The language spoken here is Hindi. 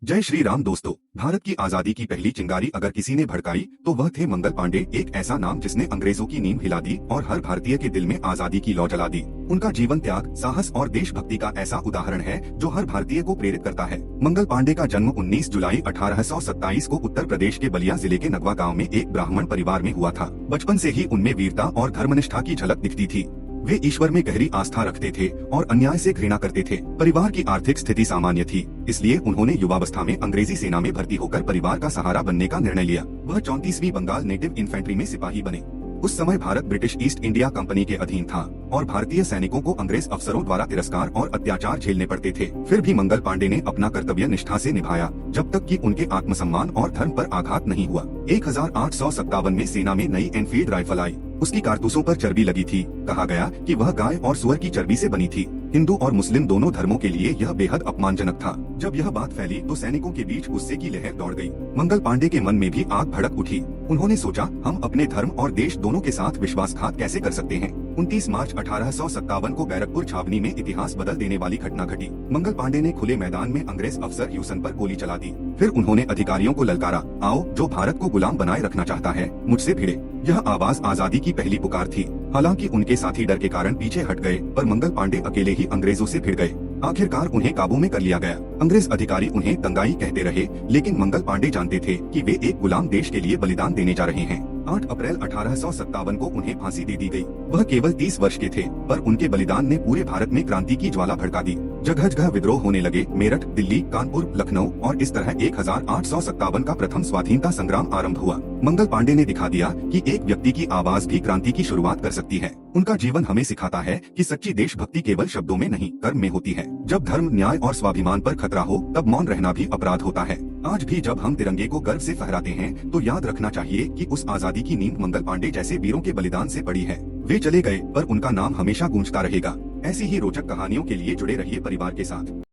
जय श्री राम दोस्तों। भारत की आजादी की पहली चिंगारी अगर किसी ने भड़काई तो वह थे मंगल पांडे, एक ऐसा नाम जिसने अंग्रेजों की नींद हिला दी और हर भारतीय के दिल में आजादी की लौ जला दी। उनका जीवन त्याग, साहस और देशभक्ति का ऐसा उदाहरण है जो हर भारतीय को प्रेरित करता है। मंगल पांडे का जन्म 19 जुलाई 1827 को उत्तर प्रदेश के बलिया जिले के नगवा गाँव में एक ब्राह्मण परिवार में हुआ था। बचपन से ही उनमें वीरता और धर्मनिष्ठा की झलक दिखती थी। वे ईश्वर में गहरी आस्था रखते थे और अन्याय से घृणा करते थे। परिवार की आर्थिक स्थिति सामान्य थी, इसलिए उन्होंने युवावस्था में अंग्रेजी सेना में भर्ती होकर परिवार का सहारा बनने का निर्णय लिया। वह 34वीं बंगाल नेटिव इन्फेंट्री में सिपाही बने। उस समय Bharat British east India company के अधीन था और भारतीय सैनिकों को अंग्रेज अफसरों द्वारा तिरस्कार और अत्याचार झेलने पड़ते थे। फिर भी मंगल पांडे ने अपना कर्तव्य निष्ठा से निभाया, जब तक कि उनके आत्मसम्मान और धर्म पर आघात नहीं हुआ। 1857 में सेना में नई एनफील्ड राइफल आई। उसकी कारतूसों पर चर्बी लगी थी। कहा गया कि वह गाय और सुअर की चर्बी से बनी थी। हिंदू और मुस्लिम दोनों धर्मों के लिए यह बेहद अपमानजनक था। जब यह बात फैली तो सैनिकों के बीच गुस्से की लहर दौड़ गई। मंगल पांडे के मन में भी आग भड़क उठी। उन्होंने सोचा, हम अपने धर्म और देश दोनों के साथ विश्वासघात कैसे कर सकते हैं। 29 मार्च 1857 को बैरकपुर छावनी में इतिहास बदल देने वाली घटना घटी। मंगल पांडे ने खुले मैदान में अंग्रेज अफसर ह्यूसन पर गोली चला दी। फिर उन्होंने अधिकारियों को ललकारा, आओ, जो भारत को गुलाम बनाए रखना चाहता है, मुझसे भिड़े। यह आवाज आजादी की पहली पुकार थी। हालांकि उनके साथी डर के कारण पीछे हट गए, पर मंगल पांडे अकेले ही अंग्रेजों से भिड़ गए। आखिरकार उन्हें काबू में कर लिया गया। अंग्रेज अधिकारी उन्हें दंगाई कहते रहे, लेकिन मंगल पांडे जानते थे कि वे एक गुलाम देश के लिए बलिदान देने जा रहे हैं। 8 अप्रैल 1857 को उन्हें फांसी दे दी गई। वह केवल 30 वर्ष के थे, पर उनके बलिदान ने पूरे भारत में क्रांति की ज्वाला भड़का दी। जगह जगह विद्रोह होने लगे। मेरठ, दिल्ली, कानपुर, लखनऊ और इस तरह 1857 का प्रथम स्वाधीनता संग्राम आरंभ हुआ। मंगल पांडे ने दिखा दिया कि एक व्यक्ति की आवाज भी क्रांति की शुरुआत कर सकती है। उनका जीवन हमें सिखाता है कि सच्ची देशभक्ति केवल शब्दों में नहीं, कर्म में होती है। जब धर्म, न्याय और स्वाभिमान पर खतरा हो, तब मौन रहना भी अपराध होता है। आज भी जब हम तिरंगे को गर्व से फहराते हैं, तो याद रखना चाहिए कि उस आजादी की नींद मंगल पांडे जैसे वीरों के बलिदान से पड़ी है। वे चले गए, पर उनका नाम हमेशा गूंजता रहेगा। ऐसी ही रोचक कहानियों के लिए जुड़े रहिए परिवार के साथ।